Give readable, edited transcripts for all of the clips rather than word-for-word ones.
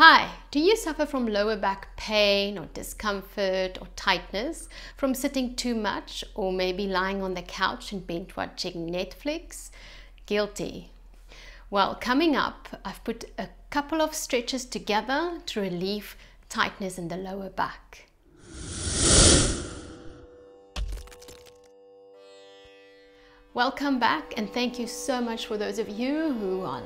Hi, do you suffer from lower back pain or discomfort or tightness from sitting too much or maybe lying on the couch and binge watching Netflix? Guilty. Well, coming up, I've put a couple of stretches together to relieve tightness in the lower back. Welcome back, and thank you so much for those of you who are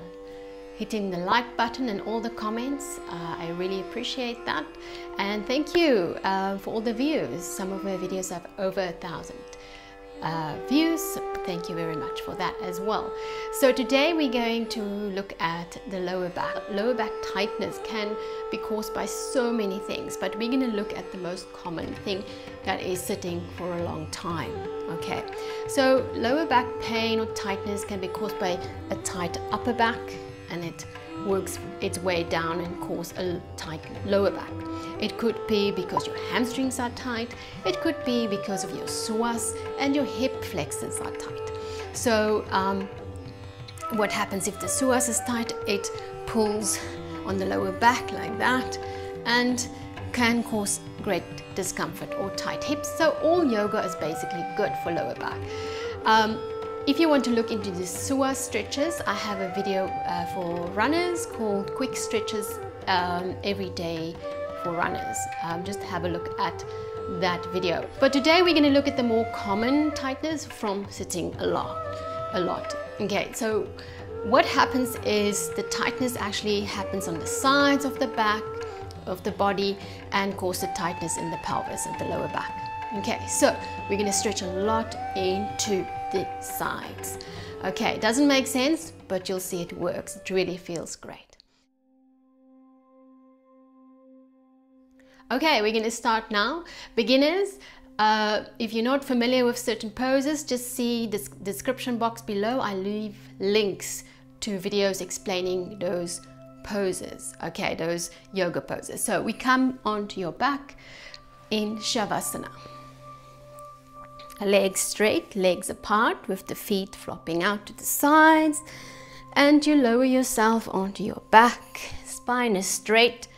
hitting the like button and all the comments. I really appreciate that, and thank you for all the views. Some of my videos have over 1,000 views. Thank you very much for that as well. So today we're going to look at the lower back. Lower back tightness can be caused by so many things, but we're going to look at the most common thing, that is sitting for a long time. Okay, so lower back pain or tightness can be caused by a tight upper back, and it works its way down and cause a tight lower back. It could be because your hamstrings are tight. It could be because of your psoas and your hip flexors are tight. So what happens if the psoas is tight? It pulls on the lower back like that and can cause great discomfort or tight hips. So all yoga is basically good for lower back. If you want to look into the psoas stretches, I have a video for runners called Quick Stretches Every Day for Runners. Just have a look at that video. But today we're going to look at the more common tightness from sitting a lot. Okay, so what happens is the tightness actually happens on the sides of the back of the body and cause the tightness in the pelvis and the lower back. Okay, so we're going to stretch a lot into the sides. Okay, it doesn't make sense, but you'll see it works. It really feels great. Okay, we're going to start now. Beginners, if you're not familiar with certain poses, just see this description box below. I leave links to videos explaining those poses, okay, those yoga poses. So we come onto your back in Shavasana. Legs straight, legs apart, with the feet flopping out to the sides, and you lower yourself onto your back. Spine is straight,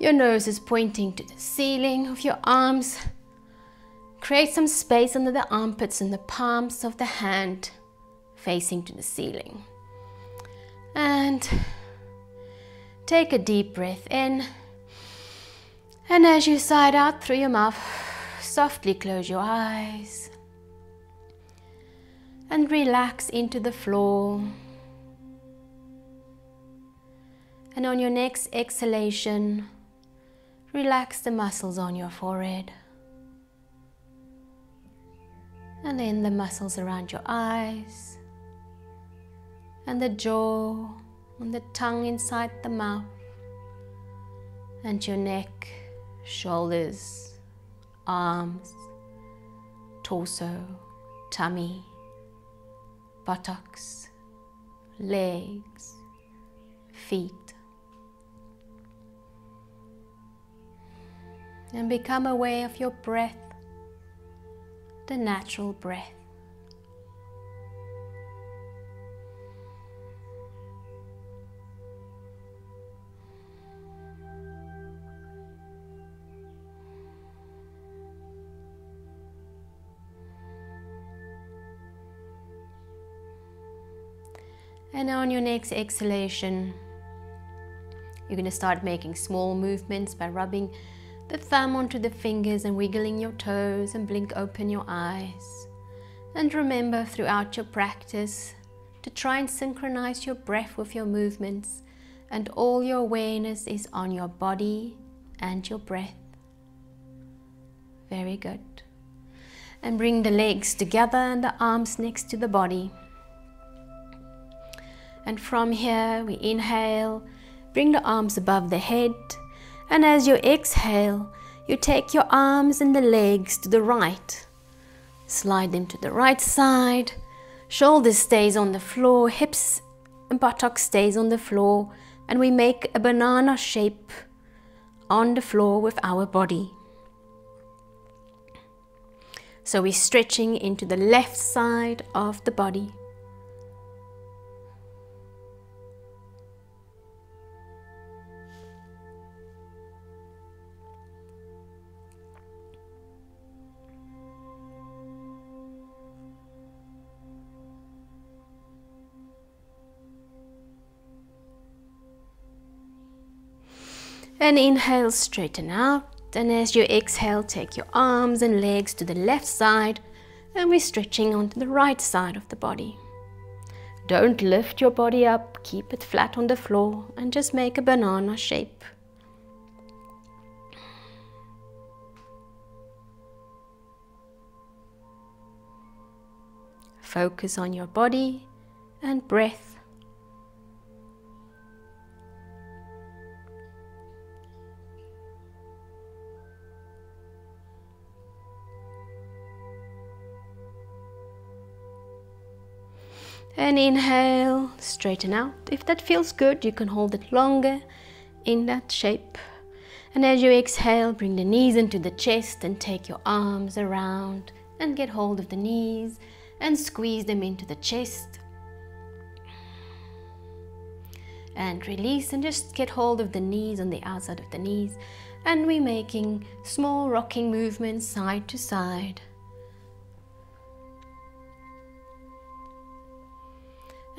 your nose is pointing to the ceiling of your arms. Create some space under the armpits and the palms of the hand facing to the ceiling. And take a deep breath in, and as you sigh out through your mouth, softly close your eyes and relax into the floor. And on your next exhalation, relax the muscles on your forehead, and then the muscles around your eyes and the jaw and the tongue inside the mouth and your neck, shoulders, arms, torso, tummy, buttocks, legs, feet. And become aware of your breath, the natural breath. And on your next exhalation, you're going to start making small movements by rubbing the thumb onto the fingers and wiggling your toes, and blink open your eyes. And remember throughout your practice to try and synchronize your breath with your movements, and all your awareness is on your body and your breath. Very good. And bring the legs together and the arms next to the body. And from here we inhale, bring the arms above the head, and as you exhale, you take your arms and the legs to the right. Slide them to the right side, shoulders stays on the floor, hips and buttocks stays on the floor, and we make a banana shape on the floor with our body. So we're stretching into the left side of the body. And inhale, straighten out. And as you exhale, take your arms and legs to the left side, and we're stretching onto the right side of the body. Don't lift your body up, keep it flat on the floor, and just make a banana shape. Focus on your body and breath. And inhale, straighten out. If that feels good, you can hold it longer in that shape. And as you exhale, bring the knees into the chest and take your arms around and get hold of the knees and squeeze them into the chest. And release and just get hold of the knees on the outside of the knees. And we're making small rocking movements side to side.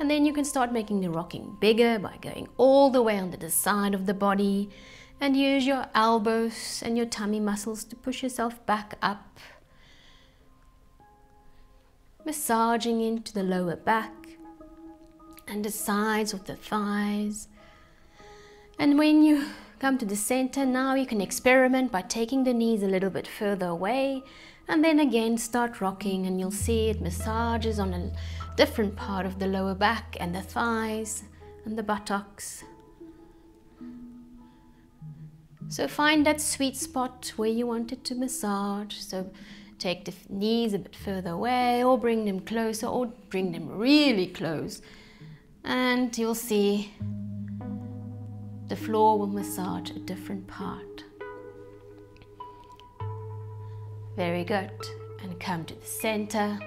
And then you can start making the rocking bigger by going all the way onto the side of the body and use your elbows and your tummy muscles to push yourself back up. Massaging into the lower back and the sides of the thighs. And when you come to the center, now you can experiment by taking the knees a little bit further away and then again start rocking, and you'll see it massages on a different part of the lower back and the thighs and the buttocks. So find that sweet spot where you want it to massage. So take the knees a bit further away or bring them closer or bring them really close, and you'll see the floor will massage a different part. Very good. And come to the center.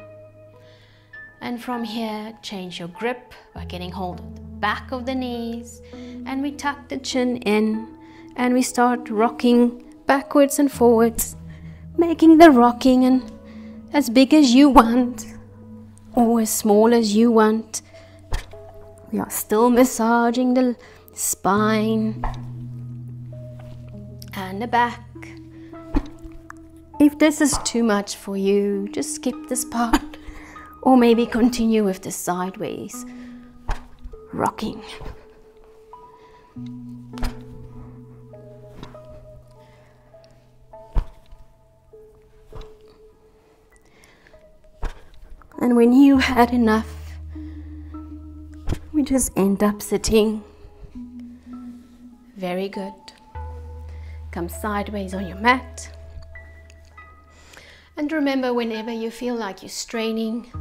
And from here, change your grip by getting hold of the back of the knees. And we tuck the chin in and we start rocking backwards and forwards, making the rocking and as big as you want or as small as you want. We are still massaging the spine and the back. If this is too much for you, just skip this part or maybe continue with the sideways rocking. And when you had enough, we just end up sitting. Very good. Come sideways on your mat. And remember, whenever you feel like you're straining,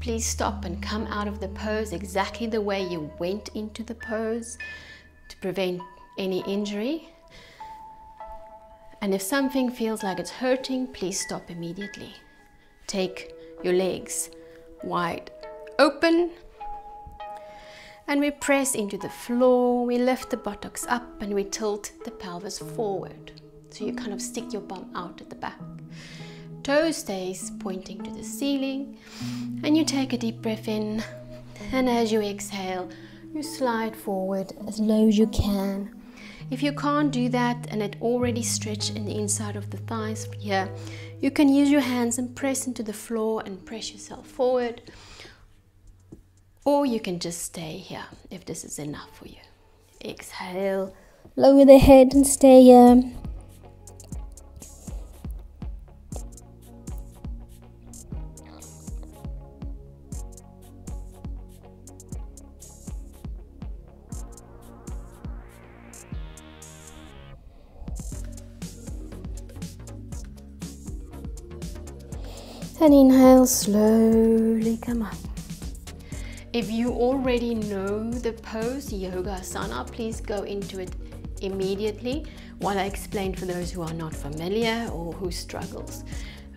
please stop and come out of the pose exactly the way you went into the pose to prevent any injury. And if something feels like it's hurting, please stop immediately. Take your legs wide open and we press into the floor. We lift the buttocks up and we tilt the pelvis forward. So you kind of stick your bum out at the back. Toe stays pointing to the ceiling, and you take a deep breath in, and as you exhale, you slide forward as low as you can. If you can't do that and it already stretched in the inside of the thighs here, you can use your hands and press into the floor and press yourself forward, or you can just stay here if this is enough for you. Exhale, lower the head and stay here. And inhale, slowly come up. If you already know the pose, Yoga Asana, please go into it immediately while I explain for those who are not familiar or who struggles.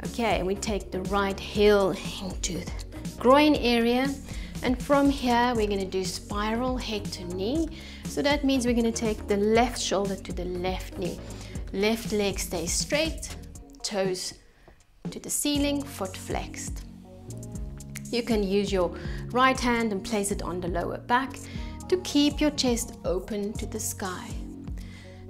Okay, we take the right heel into the groin area, and from here we're going to do spiral head to knee. So that means we're going to take the left shoulder to the left knee. Left leg stays straight, toes to the ceiling, foot flexed. You can use your right hand and place it on the lower back to keep your chest open to the sky.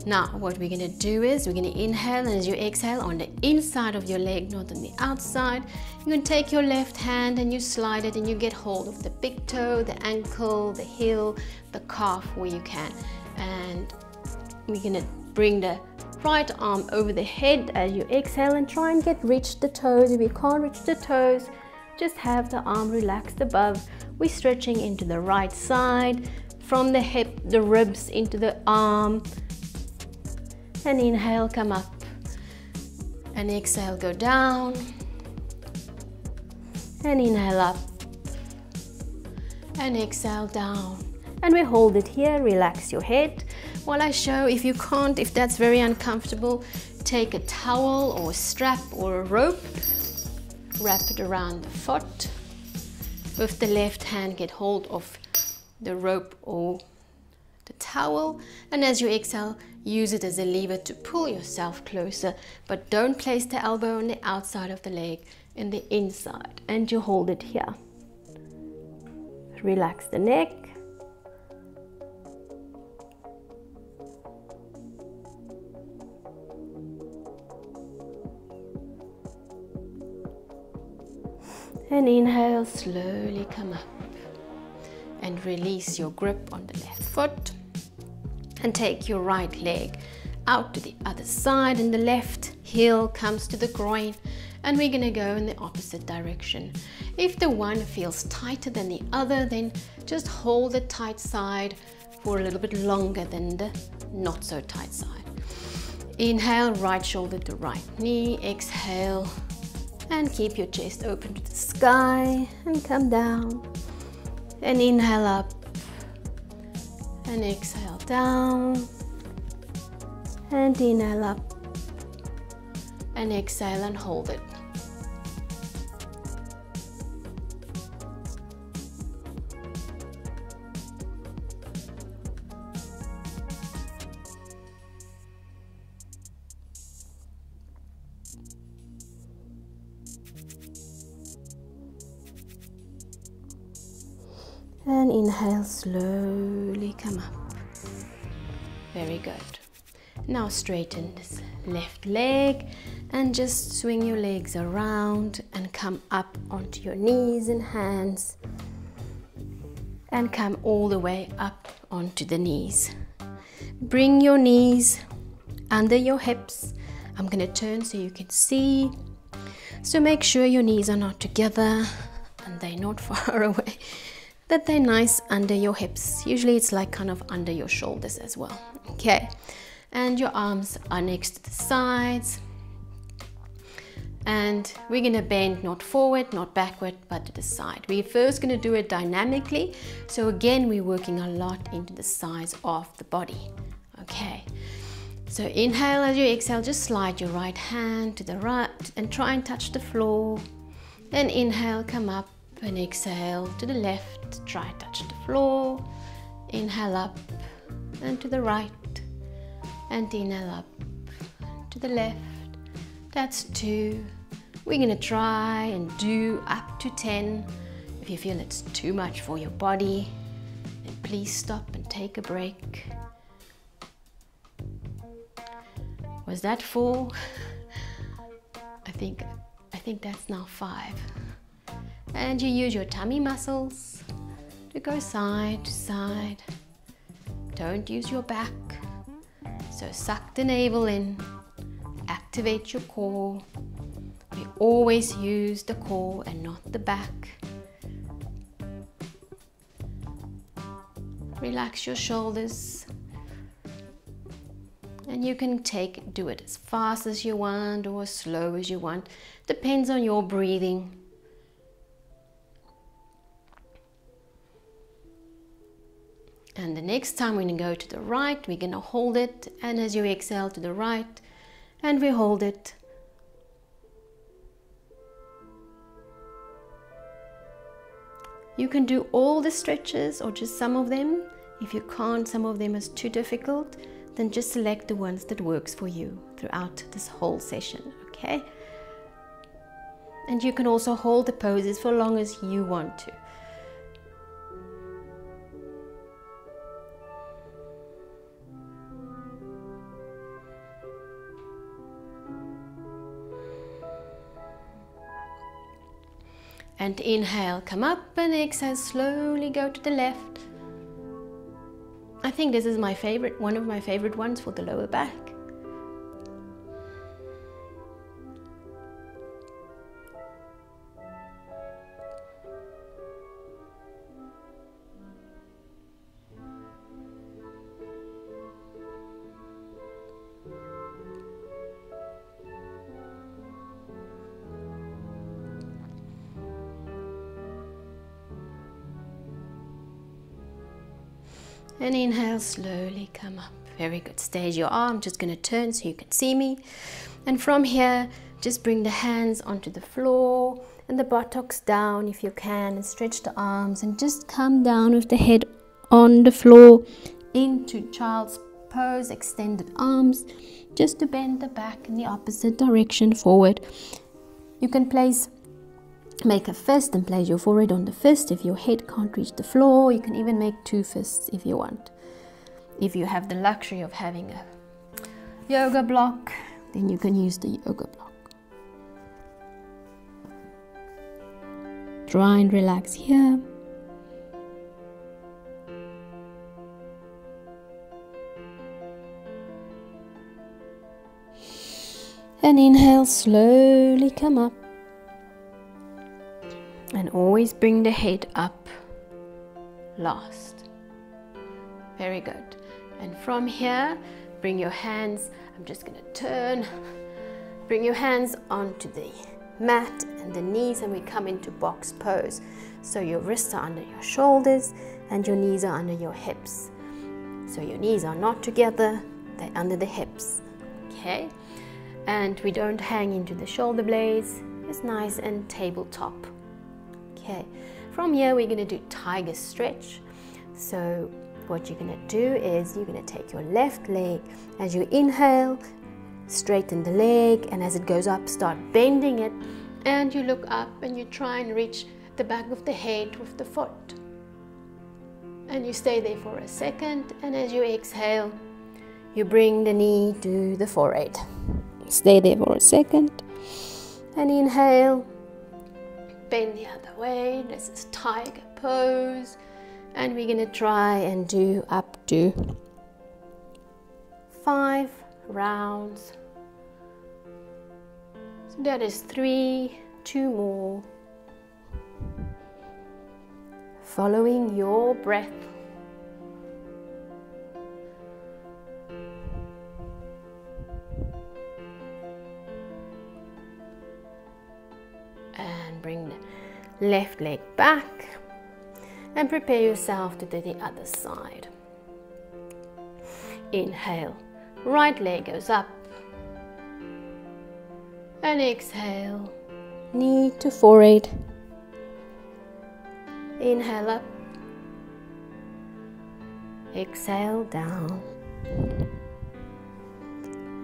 Now what we're going to do is we're going to inhale, and as you exhale on the inside of your leg, not on the outside, you're going to take your left hand and you slide it and you get hold of the big toe, the ankle, the heel, the calf where you can. And we're going to bring the right arm over the head as you exhale and try and reach the toes. If you can't reach the toes, just have the arm relaxed above. We're stretching into the right side, from the hip, the ribs into the arm. And inhale, come up. And exhale, go down. And inhale up. And exhale, down. And we hold it here, relax your head. While I show, if you can't, if that's very uncomfortable, take a towel or a strap or a rope, wrap it around the foot. With the left hand, get hold of the rope or the towel, and as you exhale, use it as a lever to pull yourself closer, but don't place the elbow on the outside of the leg, in the inside, and you hold it here. Relax the neck. And inhale, slowly come up and release your grip on the left foot, and take your right leg out to the other side, and the left heel comes to the groin, and we're going to go in the opposite direction. If the one feels tighter than the other, then just hold the tight side for a little bit longer than the not so tight side. Inhale, right shoulder to right knee. Exhale, and keep your chest open to the sky and come down. And inhale up and exhale down, and inhale up and exhale and hold it. And inhale, slowly come up. Very good. Now straighten this left leg and just swing your legs around and come up onto your knees and hands, and come all the way up onto the knees. Bring your knees under your hips. I'm going to turn so you can see. So make sure your knees are not together and they're not far away, that they're nice under your hips. Usually it's like kind of under your shoulders as well. Okay, and your arms are next to the sides, and we're going to bend not forward, not backward, but to the side. We're first going to do it dynamically, so again we're working a lot into the sides of the body. Okay, so inhale. As you exhale, just slide your right hand to the right and try and touch the floor. Then inhale, come up, and exhale to the left, try and touch the floor. Inhale up and to the right, and inhale up to the left. That's 2. We're going to try and do up to 10. If you feel it's too much for your body, then please stop and take a break. Was that 4? I think that's now 5. And you use your tummy muscles to go side to side. Don't use your back. So suck the navel in, activate your core. We always use the core and not the back. Relax your shoulders. And you can do it as fast as you want or as slow as you want. Depends on your breathing. And the next time we're going to go to the right, we're going to hold it. And as you exhale to the right, and we hold it. You can do all the stretches or just some of them. If you can't, some of them is too difficult, then just select the ones that works for you throughout this whole session, okay? And you can also hold the poses for as long as you want to. And inhale, come up, and exhale, slowly go to the left. I think this is my favorite, one of my favorite ones for the lower back. And inhale, slowly come up. Very good. Stay your arm, just going to turn so you can see me. And from here, just bring the hands onto the floor and the buttocks down if you can, and stretch the arms and just come down with the head on the floor into child's pose, extended arms, just to bend the back in the opposite direction forward. You can make a fist and place your forehead on the fist. If your head can't reach the floor, you can even make 2 fists if you want. If you have the luxury of having a yoga block, then you can use the yoga block. Try and relax here. And inhale, slowly come up. And always bring the head up last. Very good. And from here, bring your hands, I'm just going to turn, bring your hands onto the mat and the knees, and we come into box pose. So your wrists are under your shoulders and your knees are under your hips. So your knees are not together, they're under the hips. Okay? And we don't hang into the shoulder blades. It's nice and tabletop. Okay, from here we're going to do tiger stretch. So what you're going to do is you're going to take your left leg, as you inhale, straighten the leg, and as it goes up, start bending it, and you look up and you try and reach the back of the head with the foot. And you stay there for a second, and as you exhale, you bring the knee to the forehead. Stay there for a second, and inhale. Bend the other way. This is tiger pose, and we're going to try and do up to 5 rounds. So that is 3, 2 more. Following your breath. And bring the left leg back and prepare yourself to do the other side. Inhale, right leg goes up, and exhale, knee to forehead. Inhale up, exhale down,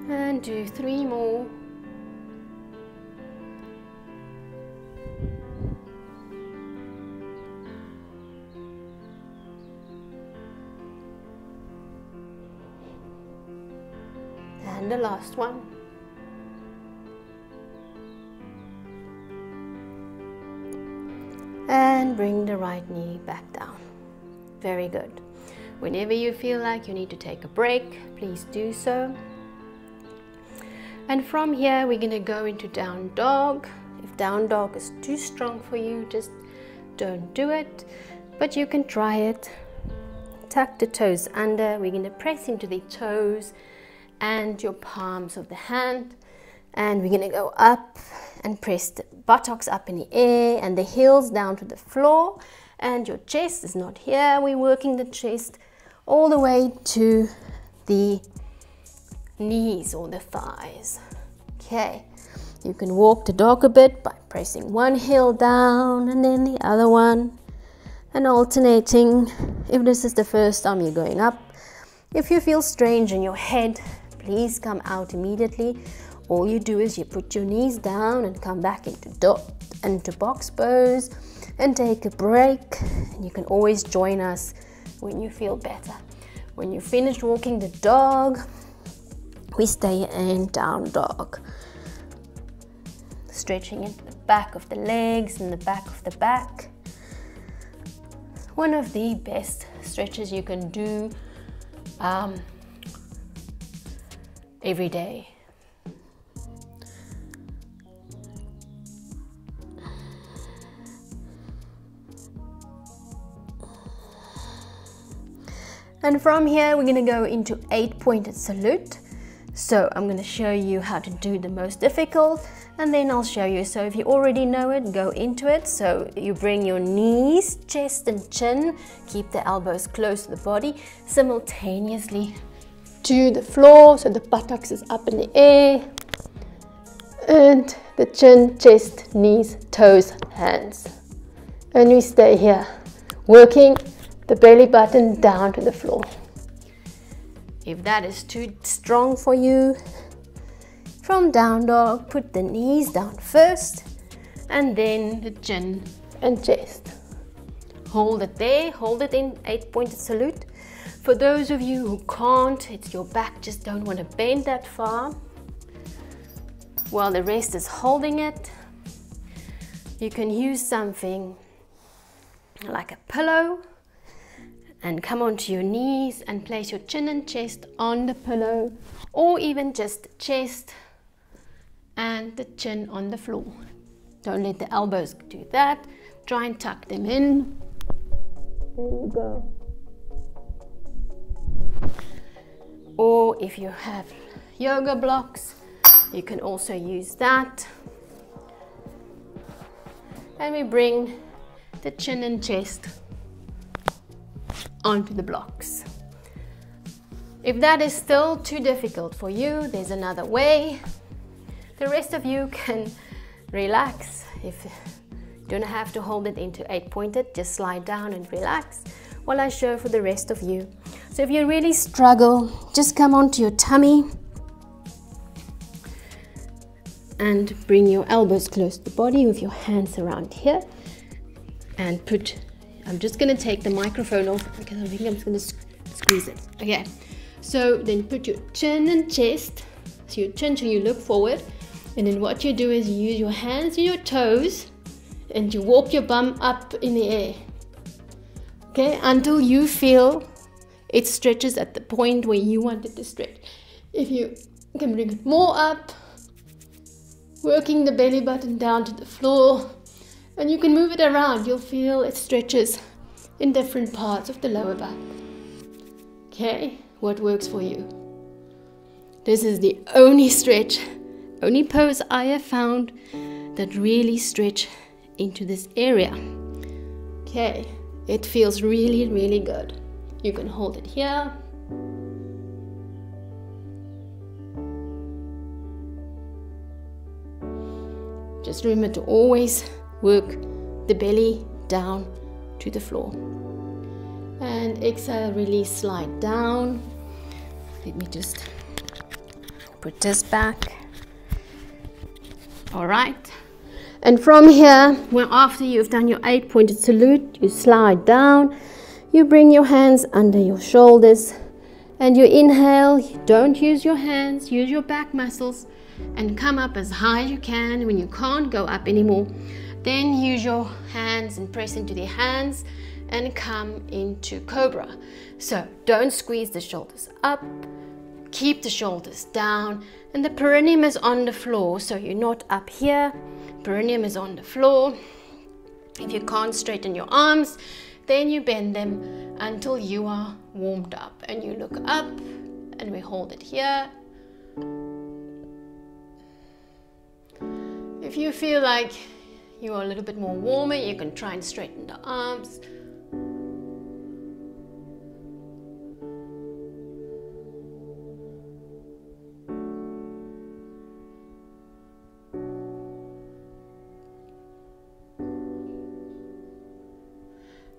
and do 3 more. And the last one. And bring the right knee back down. Very good. Whenever you feel like you need to take a break, please do so. And from here, we're going to go into down dog. If down dog is too strong for you, just don't do it. But you can try it. Tuck the toes under. We're going to press into the toes and your palms of the hand, and we're going to go up and press the buttocks up in the air and the heels down to the floor, and your chest is not here. We're working the chest all the way to the knees or the thighs. Okay, you can walk the dog a bit by pressing one heel down and then the other one, and alternating. If this is the first time you're going up, if you feel strange in your head, please come out immediately. All you do is you put your knees down and come back into box pose and take a break. And you can always join us when you feel better. When you finish walking the dog, we stay in down dog. stretching into the back of the legs and the back of the back. One of the best stretches you can do every day. And from here, we're going to go into 8-pointed salute. So I'm going to show you how to do the most difficult, and then I'll show you. So if you already know it, go into it. So you bring your knees, chest and chin, keep the elbows close to the body, simultaneously to the floor. So the buttocks is up in the air, and the chin, chest, knees, toes, hands. And we stay here, working the belly button down to the floor. If that is too strong for you, from down dog, put the knees down first and then the chin and chest. Hold it there, hold it in 8-pointed salute. For those of you who can't, it's your back just don't want to bend that far, while the rest is holding it, you can use something like a pillow and come onto your knees and place your chin and chest on the pillow, or even just chest and the chin on the floor. Don't let the elbows do that. Try and tuck them in. There you go. Or if you have yoga blocks, you can also use that. And we bring the chin and chest onto the blocks. If that is still too difficult for you, there's another way. The rest of you can relax. If you don't have to hold it into 8-pointed, just slide down and relax while I show for the rest of you. So if you really struggle, just come onto your tummy and bring your elbows close to the body with your hands around here, and I'm just going to take the microphone off because I think I'm just going to squeeze it. Okay, so then put your chin and chest, so your chin till you look forward, and then what you do is you use your hands and your toes and you walk your bum up in the air, okay, until you feel it stretches at the point where you want it to stretch. If you can bring it more up, working the belly button down to the floor, and you can move it around, you'll feel it stretches in different parts of the lower back. Okay, what works for you? This is the only stretch, only pose I have found that really stretch into this area. Okay, it feels really, really good. You can hold it here. Just remember to always work the belly down to the floor. And exhale, release, slide down. Let me just put this back. All right. And from here, well, after you've done your 8-pointed salute, you slide down. You bring your hands under your shoulders and you inhale. Don't use your hands, use your back muscles and come up as high as you can. When you can't go up anymore, then use your hands and press into the hands and come into cobra. So don't squeeze the shoulders up, keep the shoulders down, and the perineum is on the floor, so you're not up here, perineum is on the floor. If you can't straighten your arms, then you bend them until you are warmed up and you look up and we hold it here. If you feel like you are a little bit more warmer, you can try and straighten the arms.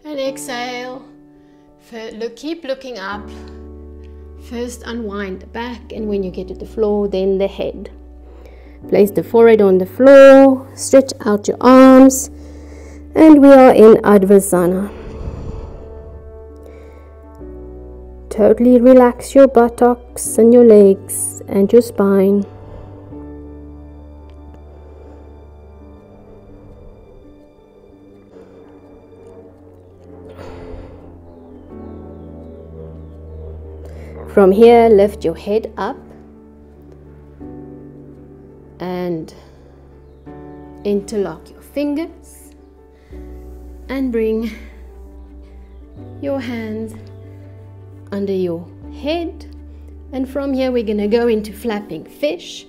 And exhale. Keep looking up. First unwind the back, and when you get to the floor, then the head. Place the forehead on the floor, stretch out your arms, and we are in Advasana. Totally relax your buttocks and your legs and your spine. from here, lift your head up and interlock your fingers and bring your hands under your head. And from here we're going to go into flapping fish.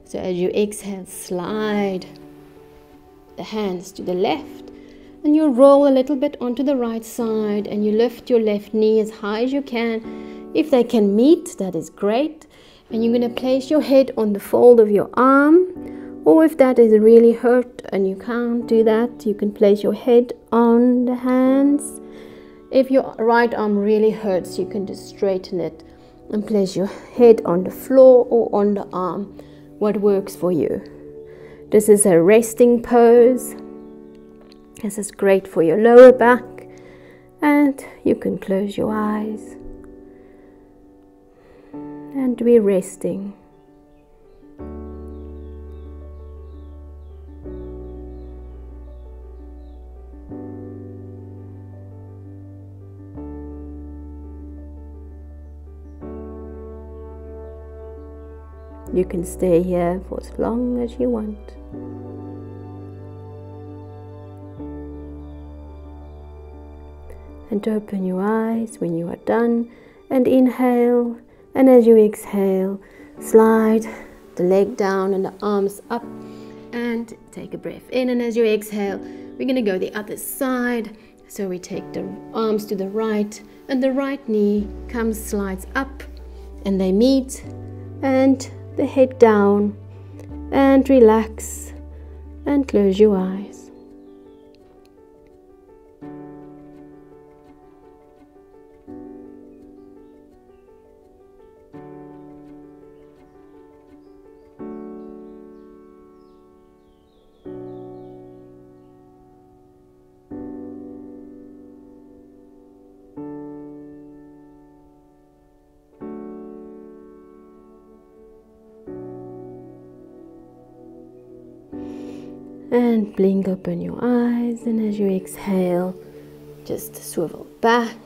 So as you exhale, slide the hands to the left and you roll a little bit onto the right side and you lift your left knee as high as you can. If they can meet, that is great. And you're going to place your head on the fold of your arm, or if that is really hurt and you can't do that, you can place your head on the hands. If your right arm really hurts, you can just straighten it and place your head on the floor or on the arm, what works for you. This is a resting pose. This is great for your lower back, and you can close your eyes and be resting. You can stay here for as long as you want. And open your eyes when you are done and inhale, and as you exhale, slide the leg down and the arms up and take a breath in. And as you exhale, we're going to go the other side. So we take the arms to the right and the right knee slides up and they meet, and the head down, and relax and close your eyes. And blink open your eyes, and as you exhale, just swivel back.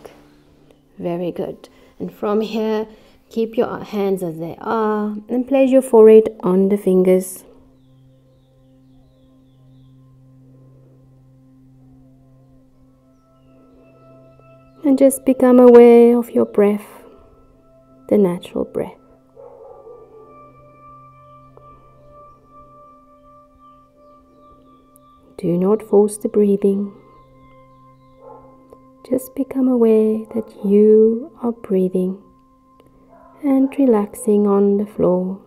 Very good. And from here, keep your hands as they are and place your forehead on the fingers. And just become aware of your breath, the natural breath. Do not force the breathing. Just become aware that you are breathing and relaxing on the floor.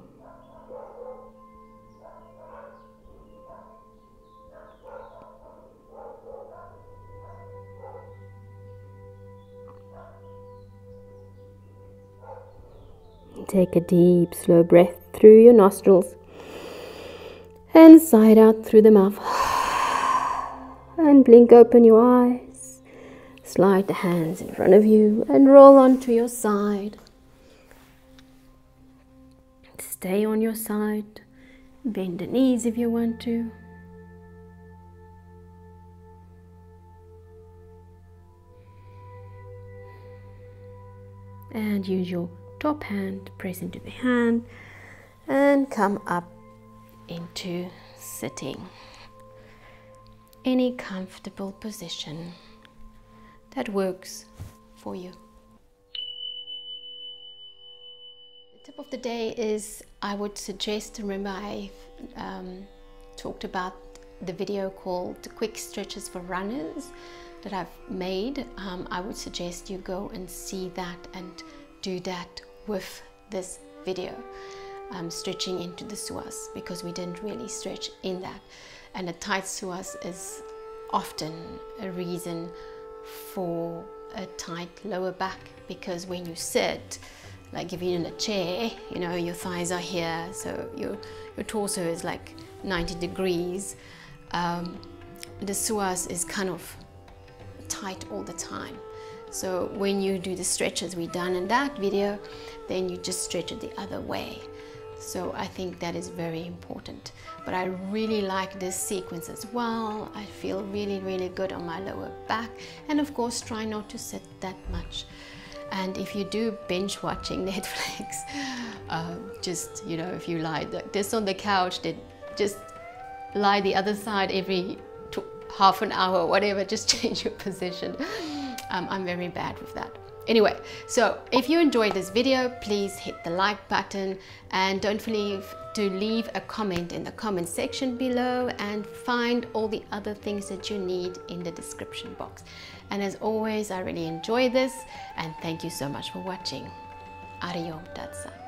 Take a deep, slow breath through your nostrils and sigh out through the mouth. And blink open your eyes. Slide the hands in front of you and roll onto your side. Stay on your side. Bend the knees if you want to. And use your top hand, press into the hand and come up into sitting. Any comfortable position that works for you. The tip of the day is, I would suggest, remember I talked about the video called Quick Stretches for Runners that I've made. I would suggest you go and see that and do that with this video, stretching into the psoas, because we didn't really stretch in that. And a tight psoas is often a reason for a tight lower back, because when you sit, like if you're in a chair, you know, your thighs are here, so your torso is like 90 degrees. The psoas is kind of tight all the time. So when you do the stretches we done in that video, then you just stretch it the other way. So I think that is very important. But I really like this sequence as well. I feel really, really good on my lower back. And of course, try not to sit that much. And if you do binge watching Netflix, just, you know, if you lie like this on the couch, then just lie the other side every half an hour, whatever, just change your position. I'm very bad with that. Anyway, so if you enjoyed this video, please hit the like button and don't forget to leave a comment in the comment section below, and find all the other things that you need in the description box. And as always, I really enjoy this, and thank you so much for watching. Ariyo Datsa.